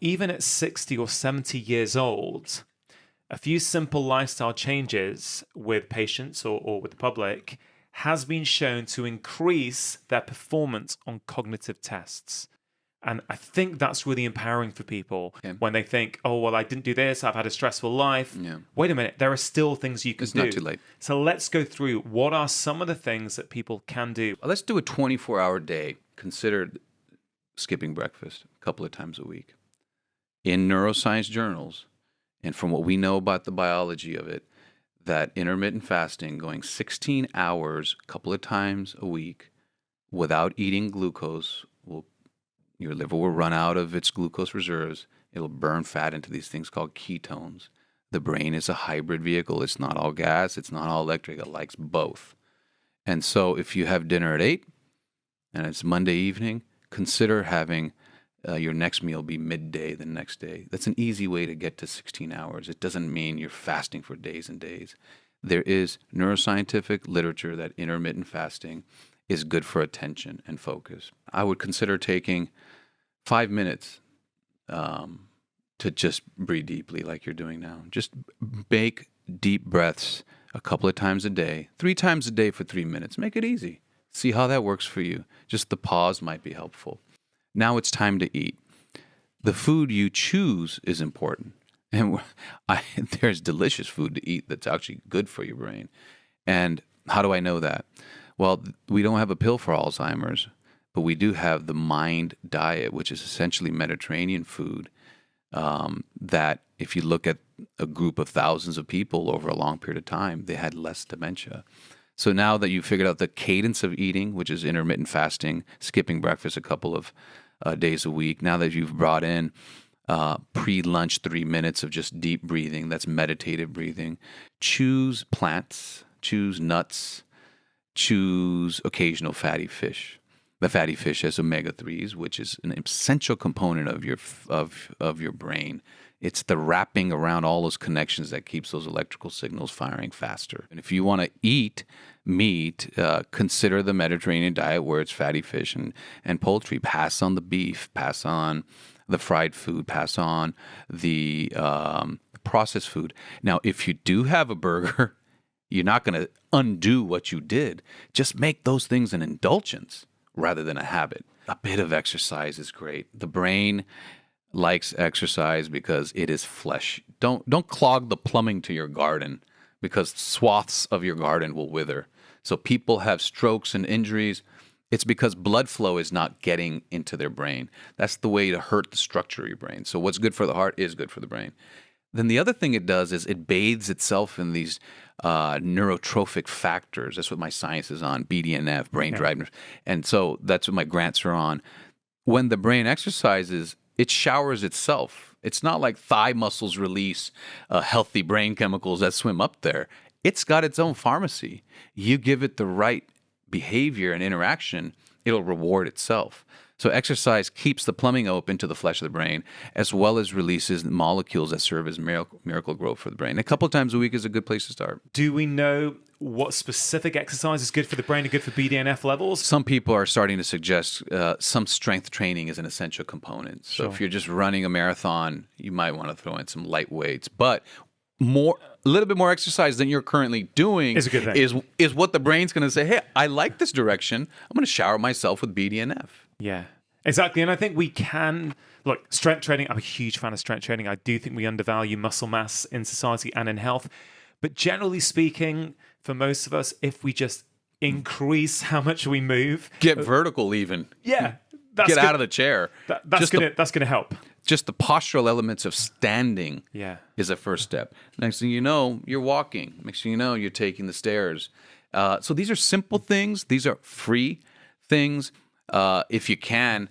Even at 60 or 70 years old, a few simple lifestyle changes with patients or with the public has been shown to increase their performance on cognitive tests. And I think that's really empowering for people when they think, oh, well, I didn't do this. I've had a stressful life. Yeah. Wait a minute. There are still things you can do. It's not too late. So let's go through what are some of the things that people can do. Let's do a 24-hour day. Consider skipping breakfast a couple of times a week. In neuroscience journals, and from what we know about the biology of it, that intermittent fasting, going 16 hours a couple of times a week without eating glucose, your liver will run out of its glucose reserves. It'll burn fat into these things called ketones. The brain is a hybrid vehicle. It's not all gas. It's not all electric. It likes both. And so if you have dinner at 8 and it's Monday evening, consider having your next meal be midday the next day. That's an easy way to get to 16 hours. It doesn't mean you're fasting for days and days. There is neuroscientific literature that intermittent fasting is good for attention and focus. I would consider taking 5 minutes to just breathe deeply like you're doing now. Just make deep breaths a couple of times a day, 3 times a day for 3 minutes. Make it easy. See how that works for you. Just the pause might be helpful. Now it's time to eat. The food you choose is important. And there's delicious food to eat that's actually good for your brain. And how do I know that? Well, we don't have a pill for Alzheimer's, but we do have the mind diet, which is essentially Mediterranean food that if you look at a group of thousands of people over a long period of time, they had less dementia. So now that you've figured out the cadence of eating, which is intermittent fasting, skipping breakfast a couple of days a week, now that you've brought in pre-lunch 3 minutes of just deep breathing, that's meditative breathing, choose plants, choose nuts, choose occasional fatty fish. The fatty fish has omega-3s, which is an essential component of your brain. It's the wrapping around all those connections that keeps those electrical signals firing faster. And if you want to eat meat, consider the Mediterranean diet where it's fatty fish and poultry. Pass on the beef, pass on the fried food, pass on the processed food. Now, if you do have a burger, you're not going to undo what you did. Just make those things an indulgence rather than a habit. A bit of exercise is great. The brain likes exercise because it is flesh. Don't clog the plumbing to your garden because swaths of your garden will wither. So people have strokes and injuries. It's because blood flow is not getting into their brain. That's the way to hurt the structure of your brain. So what's good for the heart is good for the brain. Then the other thing it does is it bathes itself in these neurotrophic factors. That's what my science is on, BDNF, brain drivers. And so that's what my grants are on. When the brain exercises, it showers itself. It's not like thigh muscles release healthy brain chemicals that swim up there. It's got its own pharmacy. You give it the right behavior and interaction, it'll reward itself. So exercise keeps the plumbing open to the flesh of the brain, as well as releases molecules that serve as miracle growth for the brain. A couple of times a week is a good place to start. Do we know what specific exercise is good for the brain and good for BDNF levels? Some people are starting to suggest some strength training is an essential component. So if you're just running a marathon, you might want to throw in some light weights. But a little bit more exercise than you're currently doing is a good thing. Is what the brain's going to say, hey, I like this direction. I'm going to shower myself with BDNF. Yeah, exactly. And I think we can, look, strength training, I'm a huge fan of strength training. I do think we undervalue muscle mass in society and in health. But generally speaking, for most of us, if we just increase how much we move. Get vertical even. Yeah. Get out of the chair. That's going to help. Just the postural elements of standing is a first step. Next thing you know, you're walking. Next thing you know, you're taking the stairs. So these are simple things. These are free things. If you can,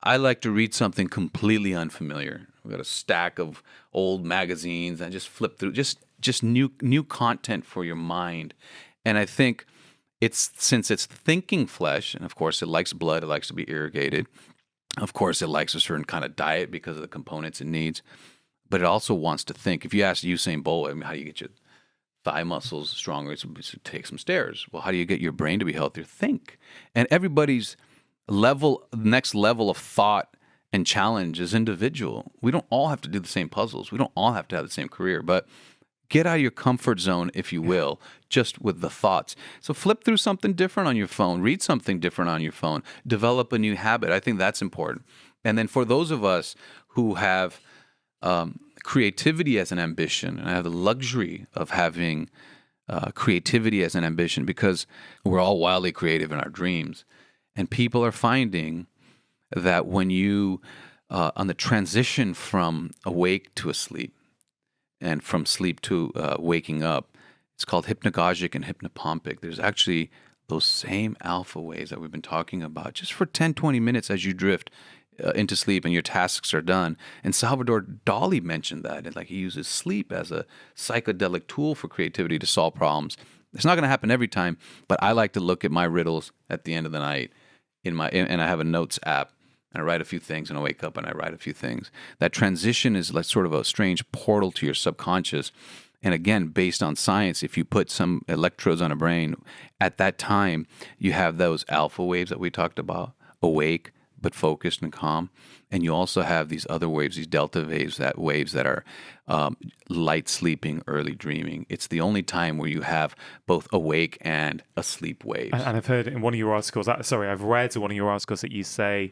I like to read something completely unfamiliar. We've got a stack of old magazines. I just flip through, just new content for your mind. And I think since it's thinking flesh, and of course it likes blood, it likes to be irrigated. Of course it likes a certain kind of diet because of the components it needs. But it also wants to think. If you ask Usain Bolt, how do you get your thigh muscles stronger. So take some stairs. Well, how do you get your brain to be healthier? Think. And everybody's next level of thought and challenge is individual. We don't all have to do the same puzzles. We don't all have to have the same career, but get out of your comfort zone, if you will, just with the thoughts. So flip through something different on your phone, read something different on your phone, develop a new habit. I think that's important. And then for those of us who have creativity as an ambition, and I have the luxury of having creativity as an ambition because we're all wildly creative in our dreams. And people are finding that when you, on the transition from awake to asleep and from sleep to waking up, it's called hypnagogic and hypnopompic. There's actually those same alpha waves that we've been talking about just for 10, 20 minutes as you drift into sleep and your tasks are done. And Salvador Dali mentioned that. And like he uses sleep as a psychedelic tool for creativity to solve problems. It's not going to happen every time, but I like to look at my riddles at the end of the night and I have a notes app. And I write a few things and I wake up and I write a few things. That transition is like sort of a strange portal to your subconscious. And again, based on science, if you put some electrodes on a brain, at that time, you have those alpha waves that we talked about, awake, but focused and calm. And you also have these other waves, these delta waves that are light sleeping, early dreaming. It's the only time where you have both awake and asleep waves. And I've heard in one of your articles, I've read in one of your articles that you say,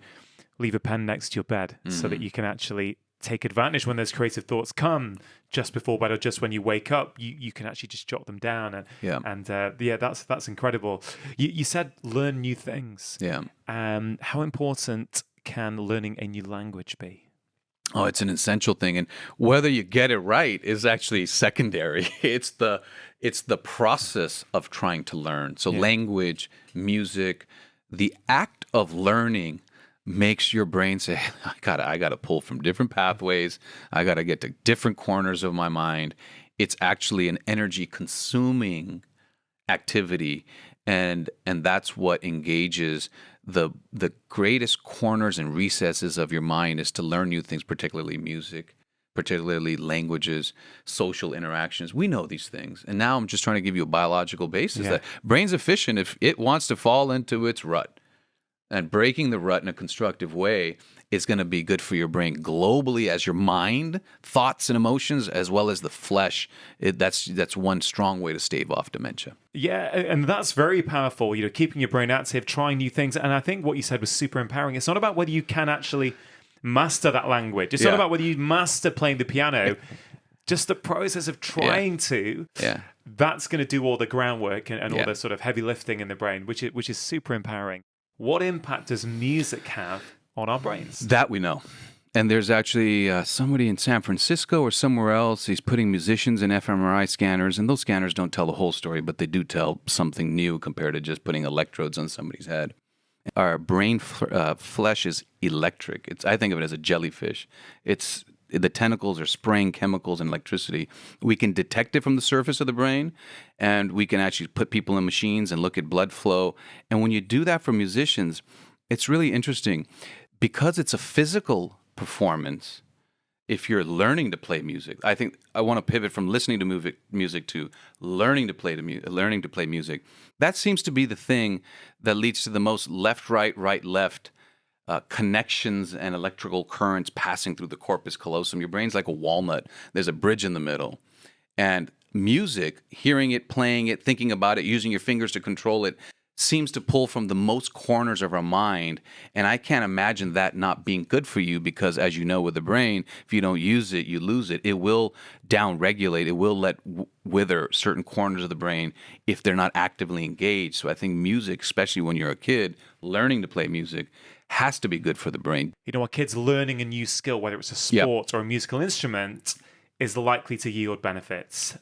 leave a pen next to your bed so that you can actually take advantage when those creative thoughts come just before bed or just when you wake up. You can actually just jot them down. That's incredible. You said learn new things. Yeah. How important can learning a new language be? Oh, it's an essential thing, and whether you get it right is actually secondary. It's the process of trying to learn. So language, music, the act of learning makes your brain say, I gotta pull from different pathways. I gotta get to different corners of my mind. It's actually an energy consuming activity. And that's what engages the greatest corners and recesses of your mind is to learn new things, particularly music, particularly languages, social interactions. We know these things. And now I'm just trying to give you a biological basis that brain's efficient if it wants to fall into its rut. And breaking the rut in a constructive way is going to be good for your brain globally as your mind, thoughts and emotions, as well as the flesh. That's one strong way to stave off dementia. Yeah, and that's very powerful, keeping your brain active, trying new things. And I think what you said was super empowering. It's not about whether you can actually master that language. It's not about whether you master playing the piano. Just the process of trying to, that's going to do all the groundwork and all the sort of heavy lifting in the brain, which is super empowering. What impact does music have on our brains? That we know. And there's actually somebody in San Francisco or somewhere else, he's putting musicians in fMRI scanners, and those scanners don't tell the whole story, but they do tell something new compared to just putting electrodes on somebody's head. Our brain flesh is electric. I think of it as a jellyfish. The tentacles are spraying chemicals and electricity. We can detect it from the surface of the brain, and we can actually put people in machines and look at blood flow. And when you do that for musicians, it's really interesting. Because it's a physical performance, if you're learning to play music, I think I want to pivot from listening to music to learning to play music. That seems to be the thing that leads to the most left-right, right-left connections and electrical currents passing through the corpus callosum. Your brain's like a walnut. There's a bridge in the middle. And music, hearing it, playing it, thinking about it, using your fingers to control it, seems to pull from the most corners of our mind. And I can't imagine that not being good for you because, as you know, with the brain, if you don't use it, you lose it. It will down-regulate. It will let wither certain corners of the brain if they're not actively engaged. So I think music, especially when you're a kid, learning to play music, has to be good for the brain. Our kids learning a new skill, whether it's a sport or a musical instrument, is likely to yield benefits.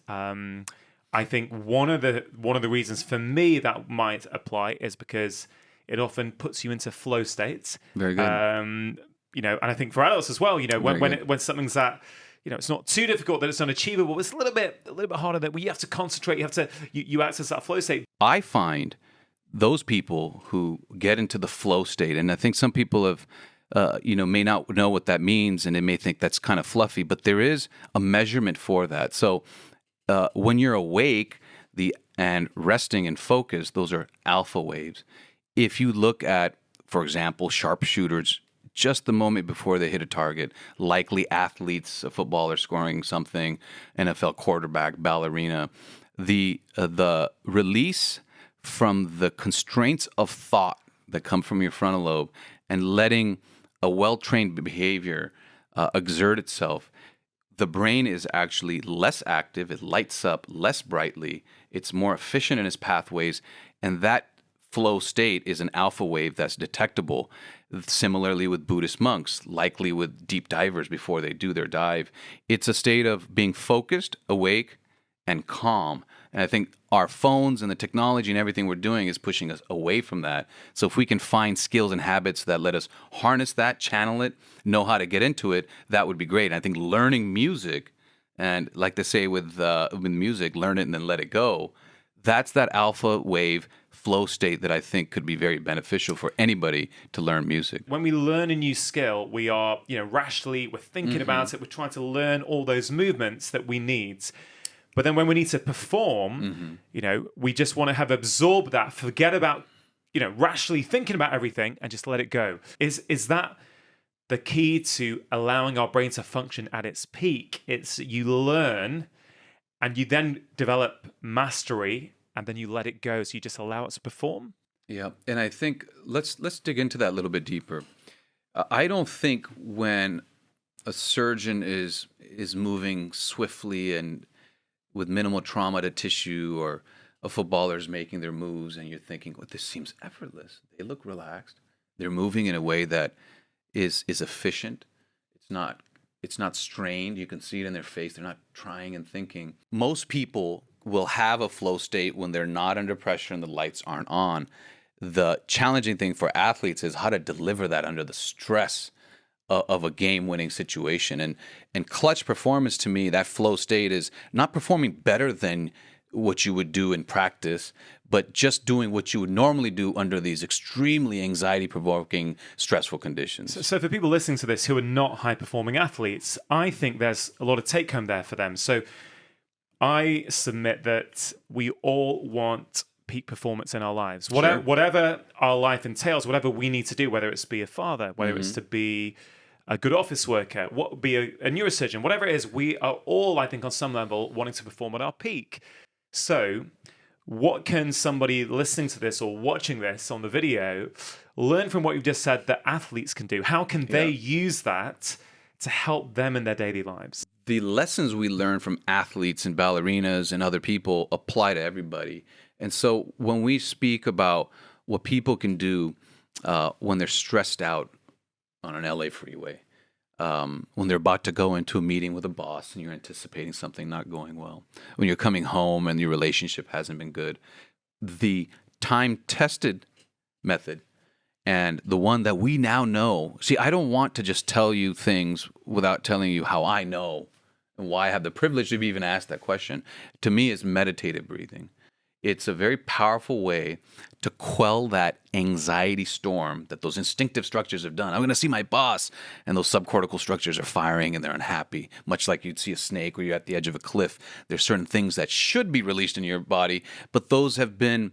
I think one of the reasons for me that might apply is because it often puts you into flow states. Very good. And I think for adults as well, when something's that, it's not too difficult that it's unachievable. It's a little bit harder that you have to concentrate. You access that flow state. I find those people who get into the flow state, and I think some people have, may not know what that means, and they may think that's kind of fluffy, but there is a measurement for that. So when you're awake, and resting and focus, those are alpha waves. If you look at, for example, sharpshooters, just the moment before they hit a target, likely athletes, a footballer scoring something, NFL quarterback, ballerina, the release from the constraints of thought that come from your frontal lobe and letting a well-trained behavior exert itself, the brain is actually less active. It lights up less brightly. It's more efficient in its pathways. And that flow state is an alpha wave that's detectable. Similarly with Buddhist monks, likely with deep divers before they do their dive. It's a state of being focused, awake, and calm. And I think our phones and the technology and everything we're doing is pushing us away from that. So if we can find skills and habits that let us harness that, channel it, know how to get into it, that would be great. And I think learning music, and like they say with music, learn it and then let it go, that's that alpha wave flow state that I think could be very beneficial for anybody to learn music. When we learn a new skill, we are, rationally, we're thinking about it, we're trying to learn all those movements that we need. But then when we need to perform, we just want to have absorbed that, forget about, rationally thinking about everything and just let it go. Is that the key to allowing our brain to function at its peak? It's you learn and you then develop mastery and then you let it go. So you just allow it to perform. Yeah. And I think let's dig into that a little bit deeper. I don't think when a surgeon is moving swiftly and with minimal trauma to tissue, or a footballer's making their moves and you're thinking, well, this seems effortless. They look relaxed. They're moving in a way that is efficient. It's not strained. You can see it in their face. They're not trying and thinking. Most people will have a flow state when they're not under pressure and the lights aren't on. The challenging thing for athletes is how to deliver that under the stress of a game-winning situation. And clutch performance, to me, that flow state is not performing better than what you would do in practice, but just doing what you would normally do under these extremely anxiety-provoking, stressful conditions. So for people listening to this who are not high-performing athletes, I think there's a lot of take-home there for them. So I submit that we all want peak performance in our lives. Whatever our life entails, whatever we need to do, whether it's to be a father, whether it's to be a good office worker, what would be a neurosurgeon, whatever it is, we are all, I think, on some level, wanting to perform at our peak. So what can somebody listening to this or watching this on the video learn from what you've just said that athletes can do? How can they use that to help them in their daily lives? The lessons we learn from athletes and ballerinas and other people apply to everybody. And so when we speak about what people can do when they're stressed out on an LA freeway, when they're about to go into a meeting with a boss and you're anticipating something not going well, when you're coming home and your relationship hasn't been good, the time-tested method and the one that we now know. See, I don't want to just tell you things without telling you how I know and why I have the privilege to be even asked that question. To me, it's meditative breathing. It's a very powerful way to quell that anxiety storm that those instinctive structures have done. I'm going to see my boss, and those subcortical structures are firing and they're unhappy, much like you'd see a snake or you're at the edge of a cliff. There's certain things that should be released in your body, but those have been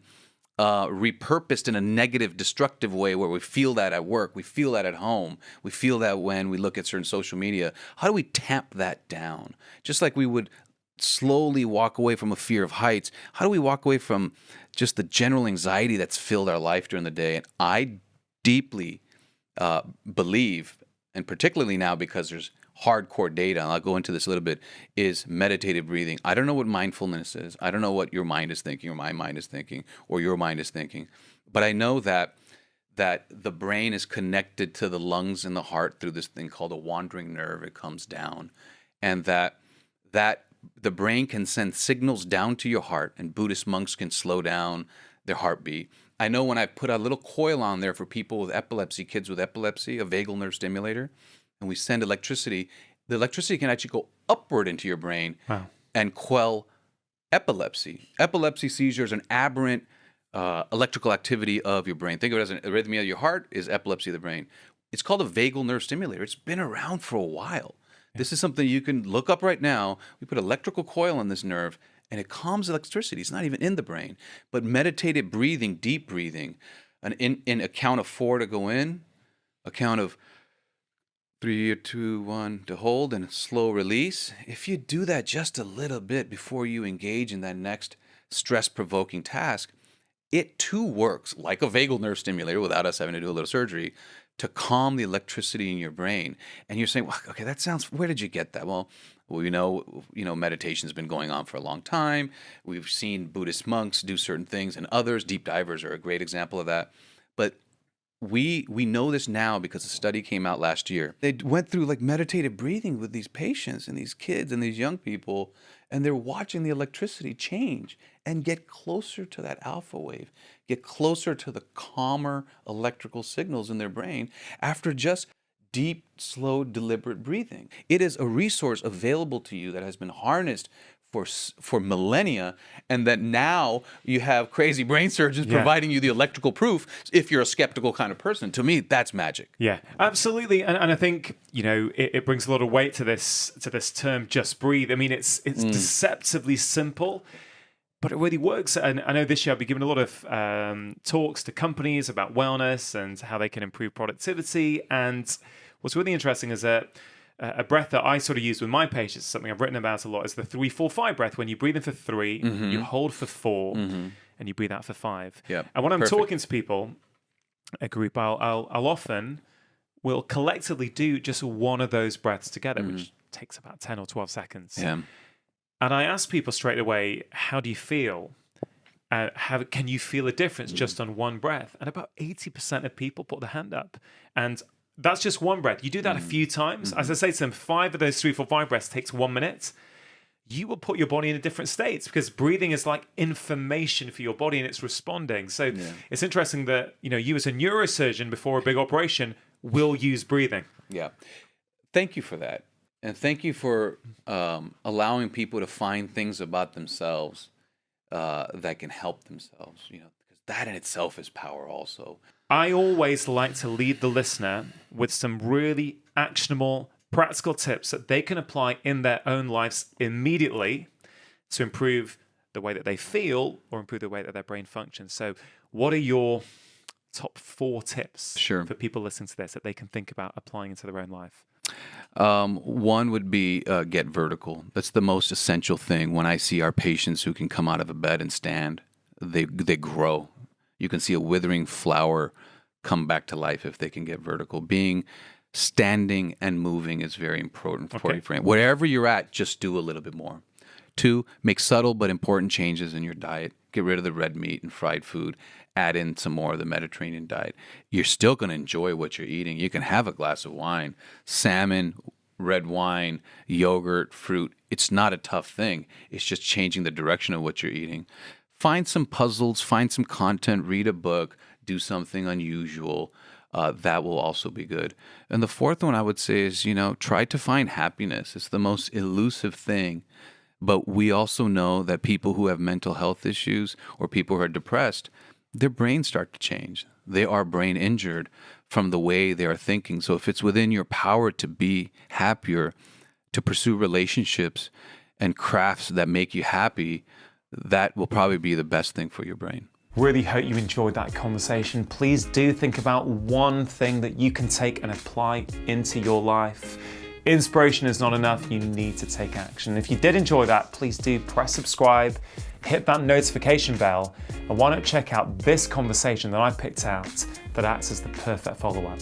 repurposed in a negative, destructive way where we feel that at work, we feel that at home, we feel that when we look at certain social media. How do we tamp that down? Just like we would slowly walk away from a fear of heights, how do we walk away from just the general anxiety that's filled our life during the day? And I deeply believe, and particularly now because there's hardcore data, and I'll go into this a little bit, is meditative breathing. I don't know what mindfulness is. I don't know what your mind is thinking, or my mind is thinking, or your mind is thinking. But I know that the brain is connected to the lungs and the heart through this thing called a wandering nerve. It comes down. And that the brain can send signals down to your heart, and Buddhist monks can slow down their heartbeat. I know when I put a little coil on there for people with epilepsy, kids with epilepsy, a vagal nerve stimulator, and we send electricity, the electricity can actually go upward into your brain and quell epilepsy. Epilepsy seizures are an aberrant electrical activity of your brain. Think of it as an arrhythmia of your heart is epilepsy of the brain. It's called a vagal nerve stimulator. It's been around for a while. This is something you can look up right now. We put electrical coil on this nerve, and it calms electricity. It's not even in the brain. But meditative breathing, deep breathing, in a count of 4 to go in, a count of 3, 2, 1 to hold, and a slow release. If you do that just a little bit before you engage in that next stress-provoking task, it too works like a vagal nerve stimulator without us having to do a little surgery to calm the electricity in your brain. And you're saying, well, okay, that sounds, where did you get that? Well, we know, meditation's been going on for a long time. We've seen Buddhist monks do certain things, and others, deep divers are a great example of that. But we know this now because a study came out last year. They went through like meditative breathing with these patients and these kids and these young people, and they're watching the electricity change and get closer to that alpha wave, get closer to the calmer electrical signals in their brain after just deep, slow, deliberate breathing. It is a resource available to you that has been harnessed for millennia, and that now you have crazy brain surgeons providing you the electrical proof if you're a skeptical kind of person. To me, that's magic. Yeah, absolutely. And I think, it brings a lot of weight to this term, just breathe. I mean, it's deceptively simple, but it really works. And I know this year I'll be giving a lot of talks to companies about wellness and how they can improve productivity. And what's really interesting is that a breath that I sort of use with my patients, something I've written about a lot, is the 3-4-5 breath. When you breathe in for 3, you hold for 4, and you breathe out for 5. Yep. And when I'm talking to people, a group, I'll often will collectively do just one of those breaths together, which takes about 10 or 12 seconds. Yeah. And I ask people straight away, how do you feel? Can you feel a difference just on one breath? And about 80% of people put their hand up. And that's just one breath. You do that a few times. As I say to them, 5 of those 3-4-5 breaths takes 1 minute. You will put your body in a different state because breathing is like information for your body and it's responding. So it's interesting that, you as a neurosurgeon before a big operation will use breathing. Yeah. Thank you for that. And thank you for allowing people to find things about themselves that can help themselves, because that in itself is power also. I always like to lead the listener with some really actionable, practical tips that they can apply in their own lives immediately to improve the way that they feel or improve the way that their brain functions. So what are your top 4 tips for people listening to this that they can think about applying into their own life? One would be get vertical. That's the most essential thing. When I see our patients who can come out of a bed and stand, they grow. You can see a withering flower come back to life if they can get vertical. Standing and moving is very important for you. Wherever you're at, just do a little bit more. 2, make subtle but important changes in your diet. Get rid of the red meat and fried food. Add in some more of the Mediterranean diet. You're still going to enjoy what you're eating. You can have a glass of wine, salmon, red wine, yogurt, fruit. It's not a tough thing. It's just changing the direction of what you're eating. Find some puzzles, find some content, read a book, do something unusual. That will also be good. And the 4th one I would say is, try to find happiness. It's the most elusive thing. But we also know that people who have mental health issues or people who are depressed, their brains start to change. They are brain injured from the way they are thinking. So if it's within your power to be happier, to pursue relationships and crafts that make you happy, that will probably be the best thing for your brain. Really hope you enjoyed that conversation. Please do think about one thing that you can take and apply into your life. Inspiration is not enough. You need to take action. If you did enjoy that, please do press subscribe, hit that notification bell, and why not check out this conversation that I picked out that acts as the perfect follow-up.